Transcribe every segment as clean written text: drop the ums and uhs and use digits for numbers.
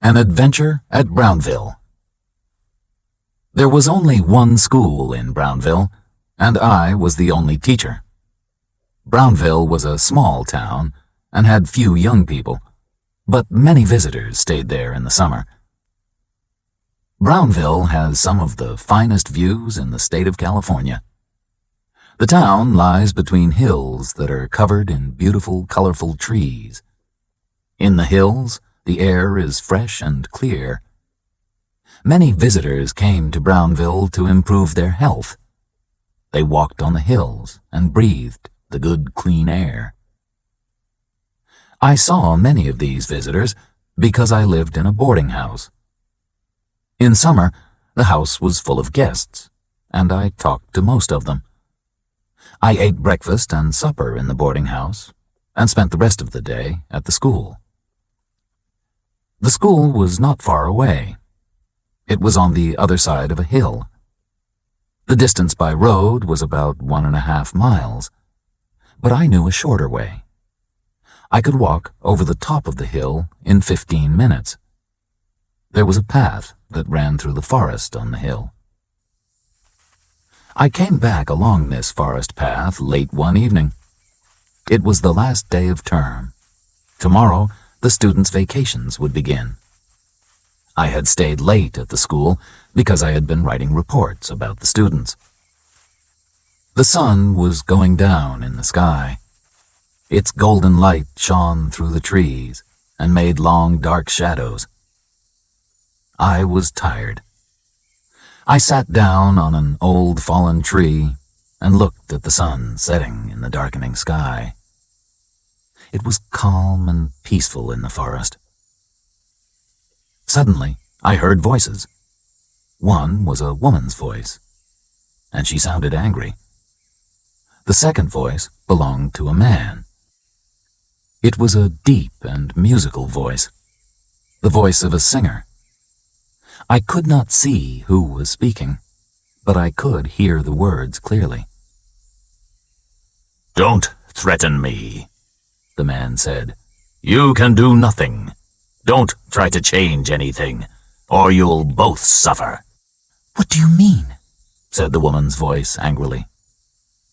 An Adventure at Brownville. There was only one school in Brownville, and I was the only teacher. Brownville was a small town and had few young people, but many visitors stayed there in the summer. Brownville has some of the finest views in the state of California. The town lies between hills that are covered in beautiful, colorful trees. In the hills, the air is fresh and clear. Many visitors came to Brownville to improve their health. They walked on the hills and breathed the good, clean air. I saw many of these visitors because I lived in a boarding house. In summer, the house was full of guests, and I talked to most of them. I ate breakfast and supper in the boarding house and spent the rest of the day at the school. The school was not far away. It was on the other side of a hill. The distance by road was about 1.5 miles, but I knew a shorter way. I could walk over the top of the hill in 15 minutes. There was a path that ran through the forest on the hill. I came back along this forest path late one evening. It was the last day of term. Tomorrow, the students' vacations would begin. I had stayed late at the school because I had been writing reports about the students. The sun was going down in the sky. Its golden light shone through the trees and made long, dark shadows. I was tired. I sat down on an old fallen tree and looked at the sun setting in the darkening sky. It was calm and peaceful in the forest. Suddenly, I heard voices. One was a woman's voice, and she sounded angry. The second voice belonged to a man. It was a deep and musical voice, the voice of a singer. I could not see who was speaking, but I could hear the words clearly. "Don't threaten me," the man said. "You can do nothing. Don't try to change anything, or you'll both suffer." "What do you mean?" said the woman's voice angrily.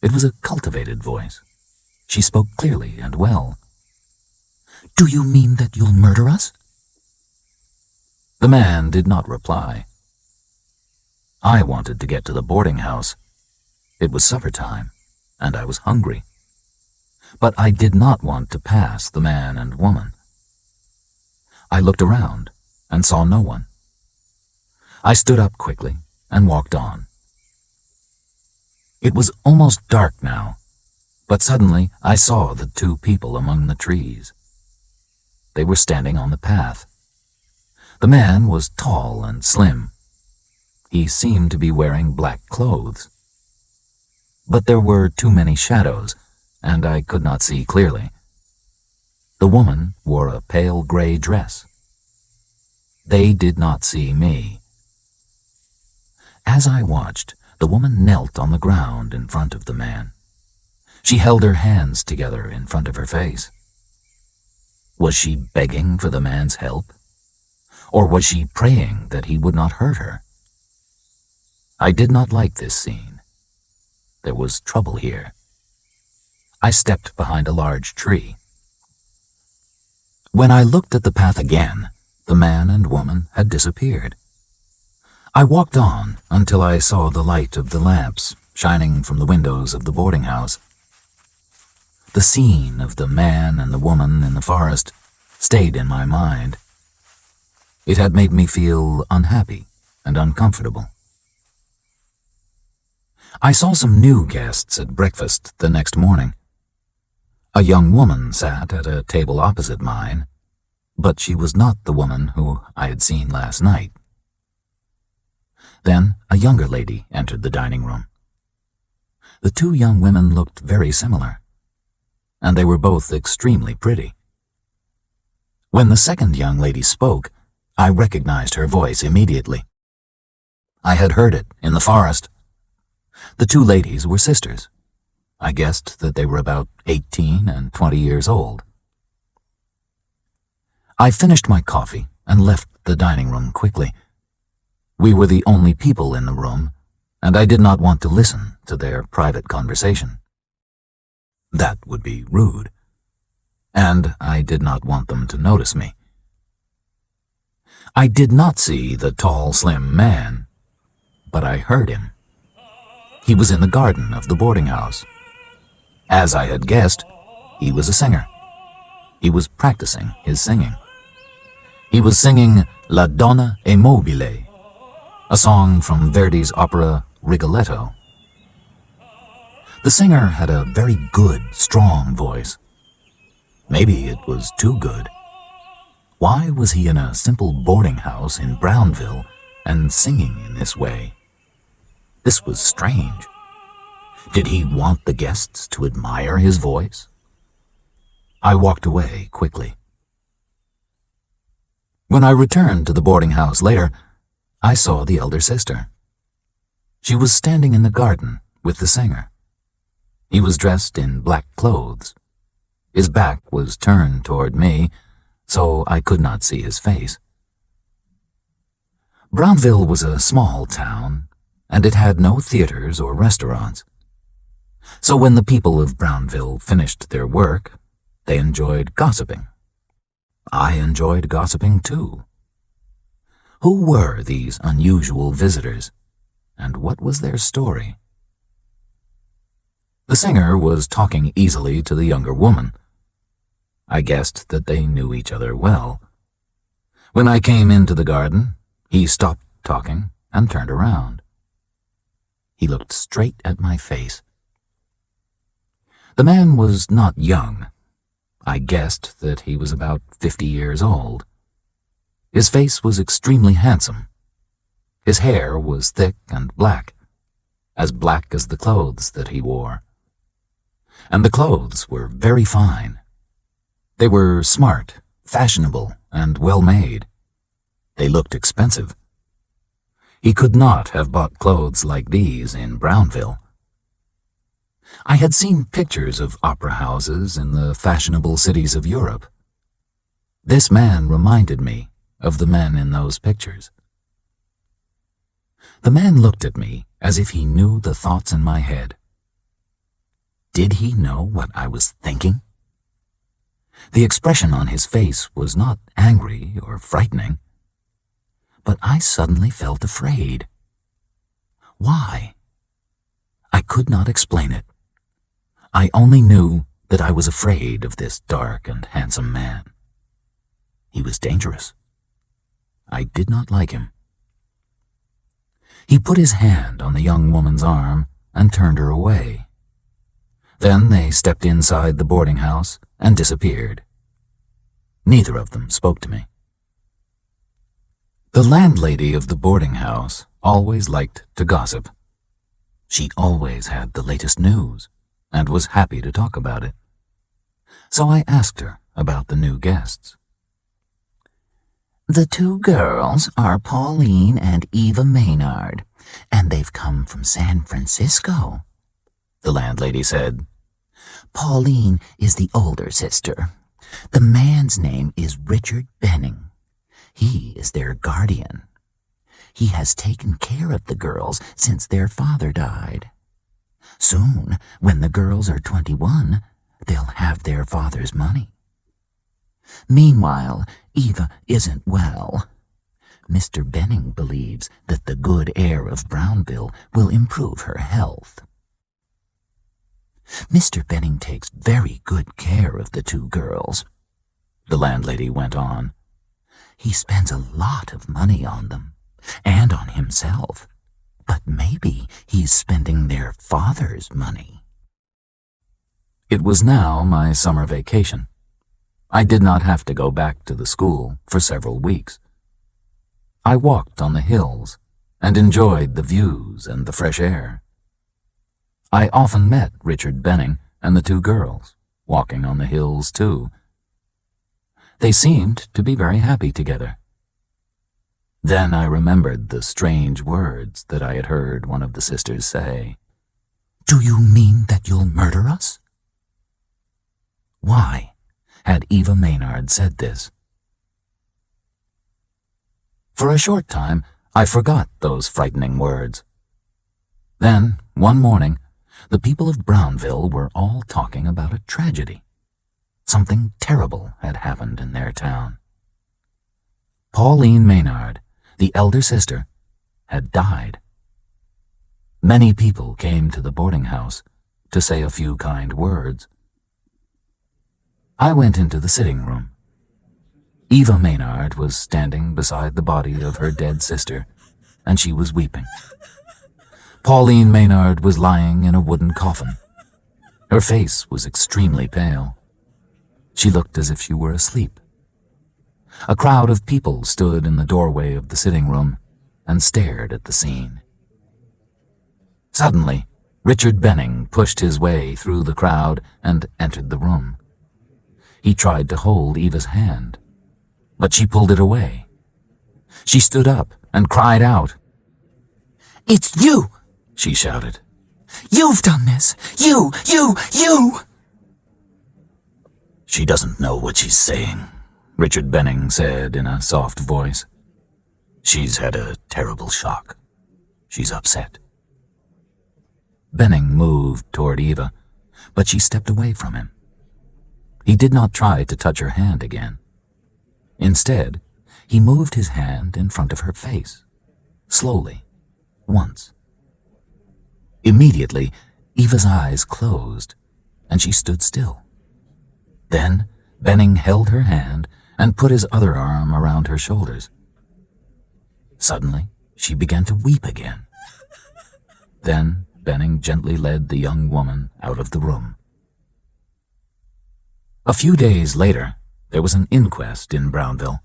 It was a cultivated voice. She spoke clearly and well. "Do you mean that you'll murder us?" The man did not reply. I wanted to get to the boarding house. It was supper time, and I was hungry. But I did not want to pass the man and woman. I looked around and saw no one. I stood up quickly and walked on. It was almost dark now, but suddenly I saw the two people among the trees. They were standing on the path. The man was tall and slim. He seemed to be wearing black clothes. But there were too many shadows, and I could not see clearly. The woman wore a pale gray dress. They did not see me. As I watched, the woman knelt on the ground in front of the man. She held her hands together in front of her face. Was she begging for the man's help? Or was she praying that he would not hurt her? I did not like this scene. There was trouble here. I stepped behind a large tree. When I looked at the path again, the man and woman had disappeared. I walked on until I saw the light of the lamps shining from the windows of the boarding house. The scene of the man and the woman in the forest stayed in my mind. It had made me feel unhappy and uncomfortable. I saw some new guests at breakfast the next morning. A young woman sat at a table opposite mine, but she was not the woman who I had seen last night. Then a younger lady entered the dining room. The two young women looked very similar, and they were both extremely pretty. When the second young lady spoke, I recognized her voice immediately. I had heard it in the forest. The two ladies were sisters. I guessed that they were about 18 and 20 years old. I finished my coffee and left the dining room quickly. We were the only people in the room, and I did not want to listen to their private conversation. That would be rude, and I did not want them to notice me. I did not see the tall, slim man, but I heard him. He was in the garden of the boarding house. As I had guessed, he was a singer. He was practicing his singing. He was singing La Donna è Mobile, a song from Verdi's opera Rigoletto. The singer had a very good, strong voice. Maybe it was too good. Why was he in a simple boarding house in Brownville and singing in this way? This was strange. Did he want the guests to admire his voice? I walked away quickly. When I returned to the boarding house later, I saw the elder sister. She was standing in the garden with the singer. He was dressed in black clothes. His back was turned toward me, so I could not see his face. Brownville was a small town, and it had no theaters or restaurants. So when the people of Brownville finished their work, they enjoyed gossiping. I enjoyed gossiping too. Who were these unusual visitors, and what was their story? The singer was talking easily to the younger woman. I guessed that they knew each other well. When I came into the garden, he stopped talking and turned around. He looked straight at my face. The man was not young. I guessed that he was about 50 years old. His face was extremely handsome. His hair was thick and black as the clothes that he wore. And the clothes were very fine. They were smart, fashionable, and well-made. They looked expensive. He could not have bought clothes like these in Brownville. I had seen pictures of opera houses in the fashionable cities of Europe. This man reminded me of the men in those pictures. The man looked at me as if he knew the thoughts in my head. Did he know what I was thinking? The expression on his face was not angry or frightening, but I suddenly felt afraid. Why? I could not explain it. I only knew that I was afraid of this dark and handsome man. He was dangerous. I did not like him. He put his hand on the young woman's arm and turned her away. Then they stepped inside the boarding house and disappeared. Neither of them spoke to me. The landlady of the boarding house always liked to gossip. She always had the latest news and was happy to talk about it. So I asked her about the new guests. The two girls are Pauline and Eva Maynard, and they've come from San Francisco, The landlady said. Pauline is the older sister. The man's name is Richard Benning. He is their guardian. He has taken care of the girls since their father died. Soon, when the girls are 21, they'll have their father's money. Meanwhile, Eva isn't well. Mr. Benning believes that the good air of Brownville will improve her health. Mr. Benning takes very good care of the two girls, the landlady went on. He spends a lot of money on them, and on himself, but maybe he's spending their father's money. It was now my summer vacation. I did not have to go back to the school for several weeks. I walked on the hills and enjoyed the views and the fresh air. I often met Richard Benning and the two girls, walking on the hills too. They seemed to be very happy together. Then I remembered the strange words that I had heard one of the sisters say. Do you mean that you'll murder us? Why had Eva Maynard said this? For a short time, I forgot those frightening words. Then, one morning, the people of Brownville were all talking about a tragedy. Something terrible had happened in their town. Pauline Maynard, the elder sister, had died. Many people came to the boarding house to say a few kind words. I went into the sitting room. Eva Maynard was standing beside the body of her dead sister, and she was weeping. Pauline Maynard was lying in a wooden coffin. Her face was extremely pale. She looked as if she were asleep. A crowd of people stood in the doorway of the sitting room and stared at the scene. Suddenly, Richard Benning pushed his way through the crowd and entered the room. He tried to hold Eva's hand, but she pulled it away. She stood up and cried out. "It's you!" she shouted. "You've done this! You! She doesn't know what she's saying, Richard Benning said in a soft voice. She's had a terrible shock. She's upset. Benning moved toward Eva, but she stepped away from him. He did not try to touch her hand again. Instead, he moved his hand in front of her face, slowly, once. Immediately, Eva's eyes closed, and she stood still. Then, Benning held her hand and put his other arm around her shoulders. Suddenly, she began to weep again. Then, Benning gently led the young woman out of the room. A few days later, there was an inquest in Brownville.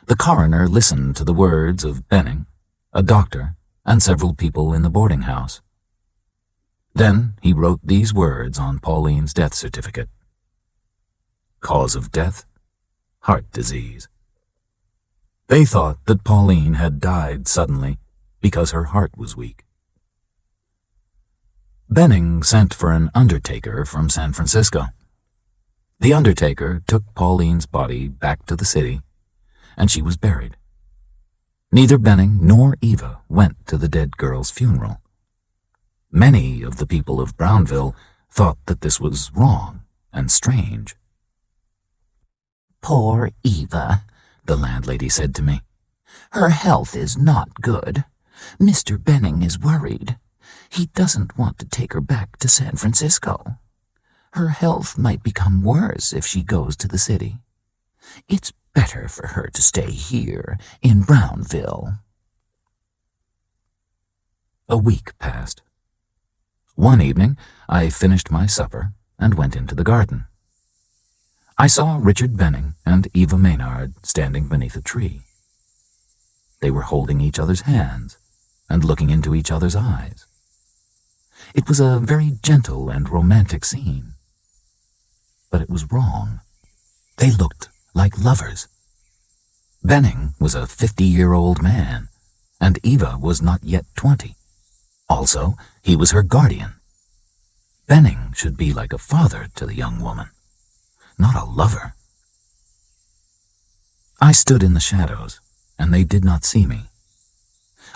The coroner listened to the words of Benning, a doctor, and several people in the boarding house. Then he wrote these words on Pauline's death certificate. Cause of death, heart disease. They thought that Pauline had died suddenly because her heart was weak. Benning sent for an undertaker from San Francisco. The undertaker took Pauline's body back to the city, and she was buried. Neither Benning nor Eva went to the dead girl's funeral. Many of the people of Brownville thought that this was wrong and strange. "Poor Eva," the landlady said to me. "Her health is not good. Mr. Benning is worried. He doesn't want to take her back to San Francisco. Her health might become worse if she goes to the city. It's better for her to stay here in Brownville." A week passed. One evening, I finished my supper and went into the garden. I saw Richard Benning and Eva Maynard standing beneath a tree. They were holding each other's hands and looking into each other's eyes. It was a very gentle and romantic scene. But it was wrong. They looked like lovers. Benning was a 50-year-old man, and Eva was not yet 20. Also, he was her guardian. Benning should be like a father to the young woman, not a lover. I stood in the shadows, and they did not see me.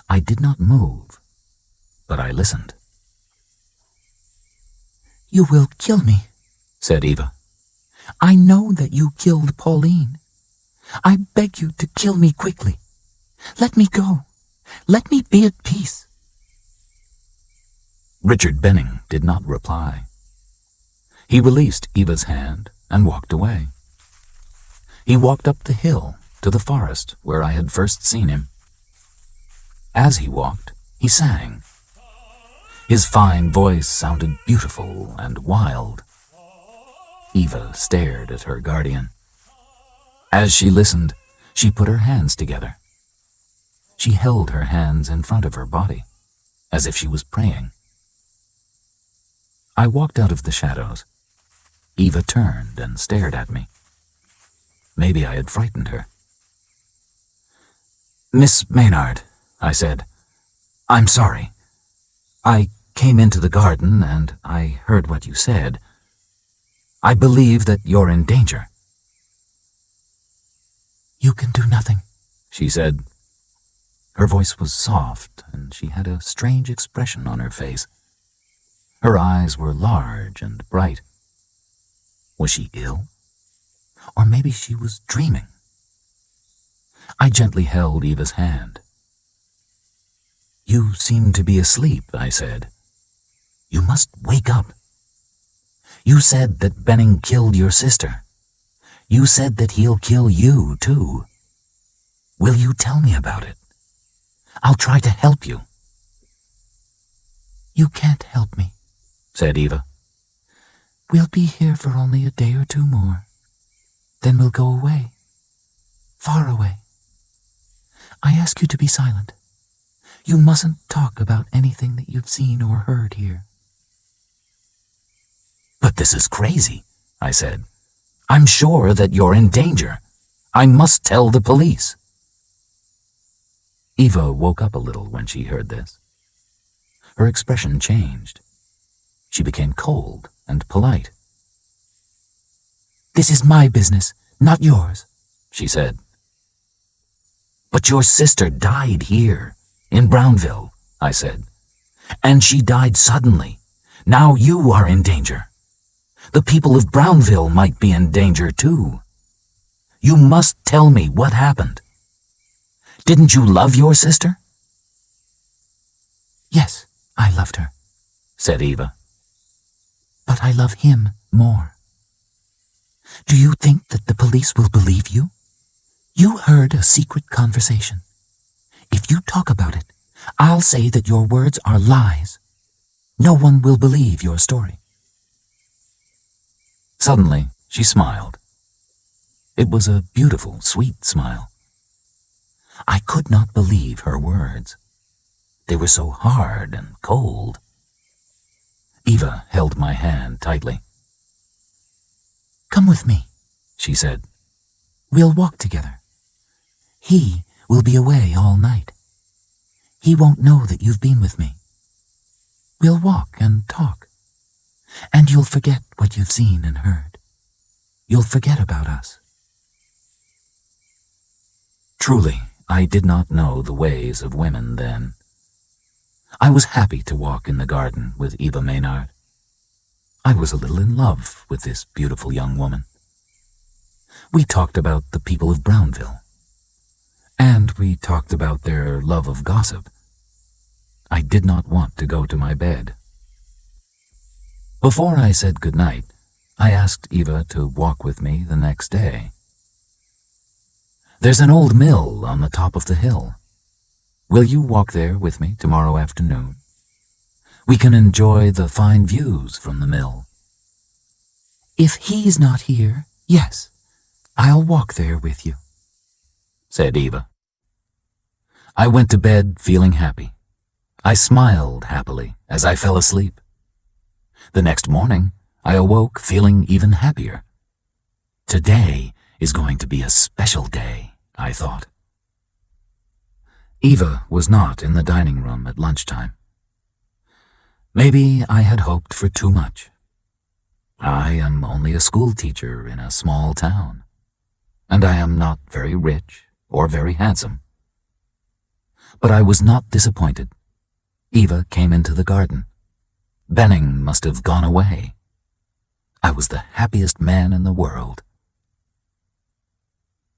I did not move, but I listened. "You will kill me," said Eva. "I know that you killed Pauline. I beg you to kill me quickly. Let me go. Let me be at peace." Richard Benning did not reply. He released Eva's hand and walked away. He walked up the hill to the forest where I had first seen him. As he walked, he sang. His fine voice sounded beautiful and wild. Eva stared at her guardian. As she listened, she put her hands together. She held her hands in front of her body, as if she was praying. I walked out of the shadows. Eva turned and stared at me. Maybe I had frightened her. "Miss Maynard," I said, "I'm sorry. I came into the garden and I heard what you said. I believe that you're in danger." "You can do nothing," she said. Her voice was soft, and she had a strange expression on her face. Her eyes were large and bright. Was she ill? Or maybe she was dreaming. I gently held Eva's hand. You seem to be asleep, I said. You must wake up. You said that Benning killed your sister. You said that he'll kill you, too. Will you tell me about it? I'll try to help you. You can't help me, said Eva. We'll be here for only a day or two more. Then we'll go away. Far away. I ask you to be silent. You mustn't talk about anything that you've seen or heard here. But this is crazy, I said. I'm sure that you're in danger. I must tell the police. Eva woke up a little when she heard this. Her expression changed. She became cold and polite. This is my business, not yours, she said. But your sister died here, in Brownville, I said. And she died suddenly. Now you are in danger. The people of Brownville might be in danger too. You must tell me what happened. Didn't you love your sister? Yes, I loved her, said Eva. But I love him more. Do you think that the police will believe you? You heard a secret conversation. If you talk about it, I'll say that your words are lies. No one will believe your story. Suddenly, she smiled. It was a beautiful, sweet smile. I could not believe her words. They were so hard and cold. Eva held my hand tightly. Come with me, she said. We'll walk together. He will be away all night. He won't know that you've been with me. We'll walk and talk, and you'll forget what you've seen and heard. You'll forget about us. Truly, I did not know the ways of women then. I was happy to walk in the garden with Eva Maynard. I was a little in love with this beautiful young woman. We talked about the people of Brownville, and we talked about their love of gossip. I did not want to go to my bed. Before I said good night, I asked Eva to walk with me the next day. There's an old mill on the top of the hill. Will you walk there with me tomorrow afternoon? We can enjoy the fine views from the mill. If he's not here, yes, I'll walk there with you, said Eva. I went to bed feeling happy. I smiled happily as I fell asleep. The next morning, I awoke feeling even happier. Today is going to be a special day, I thought. Eva was not in the dining room at lunchtime. Maybe I had hoped for too much. I am only a school teacher in a small town, and I am not very rich or very handsome. But I was not disappointed. Eva came into the garden. Benning must have gone away. I was the happiest man in the world.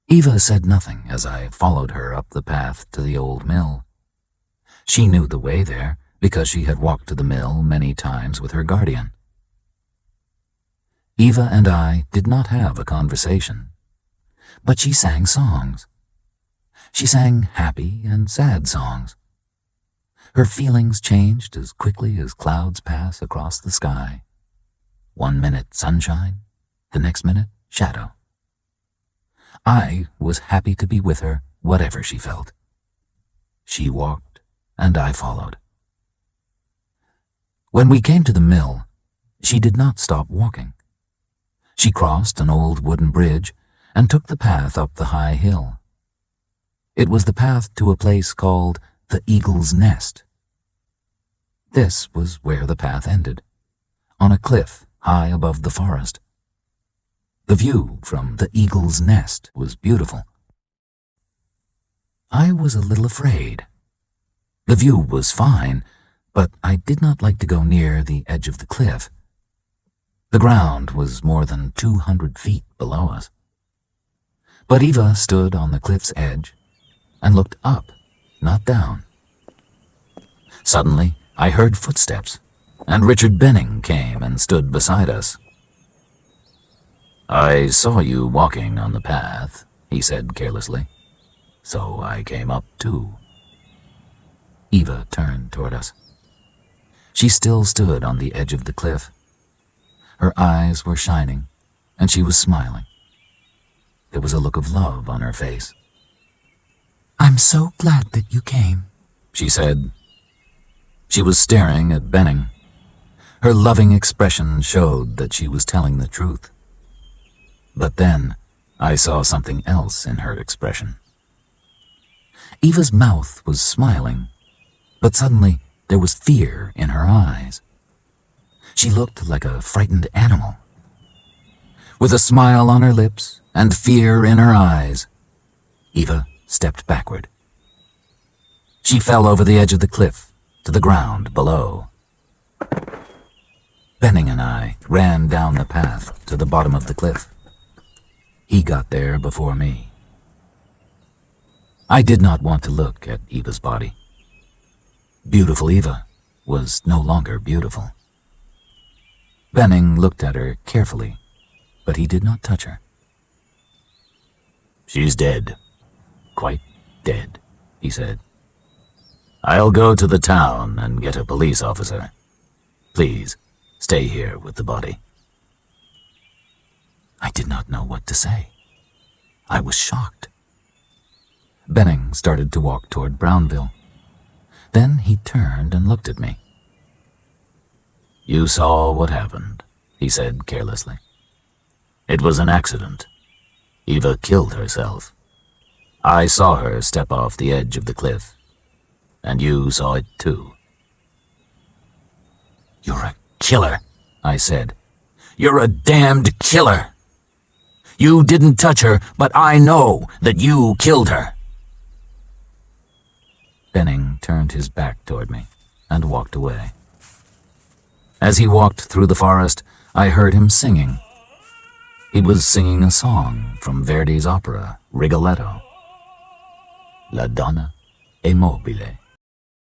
Eva said nothing as I followed her up the path to the old mill. She knew the way there because she had walked to the mill many times with her guardian. Eva and I did not have a conversation, but she sang songs. She sang happy and sad songs. Her feelings changed as quickly as clouds pass across the sky. 1 minute sunshine, the next minute shadow. I was happy to be with her, whatever she felt. She walked, and I followed. When we came to the mill, she did not stop walking. She crossed an old wooden bridge and took the path up the high hill. It was the path to a place called the Eagle's Nest. This was where the path ended, on a cliff high above the forest. The view from the Eagle's Nest was beautiful. I was a little afraid. The view was fine, but I did not like to go near the edge of the cliff. The ground was more than 200 feet below us. But Eva stood on the cliff's edge and looked up, not down. Suddenly, I heard footsteps, and Richard Benning came and stood beside us. "I saw you walking on the path," he said carelessly, "so I came up too." Eva turned toward us. She still stood on the edge of the cliff. Her eyes were shining, and she was smiling. There was a look of love on her face. "I'm so glad that you came," she said. She was staring at Benning. Her loving expression showed that she was telling the truth. But then I saw something else in her expression. Eva's mouth was smiling, but suddenly there was fear in her eyes. She looked like a frightened animal. With a smile on her lips and fear in her eyes, Eva stepped backward. She fell over the edge of the cliff to the ground below. Benning and I ran down the path to the bottom of the cliff. He got there before me. I did not want to look at Eva's body. Beautiful Eva was no longer beautiful. Benning looked at her carefully, but he did not touch her. "She's dead. "Quite dead," he said. I'll go to the town and get a police officer. Please, stay here with the body." I did not know what to say. I was shocked. Benning started to walk toward Brownville. Then he turned and looked at me. "You saw what happened," he said carelessly. "It was an accident. Eva killed herself. I saw her step off the edge of the cliff, and you saw it too." "You're a killer," I said. "You're a damned killer. You didn't touch her, but I know that you killed her." Benning turned his back toward me and walked away. As he walked through the forest, I heard him singing. He was singing a song from Verdi's opera, Rigoletto. La donna è mobile.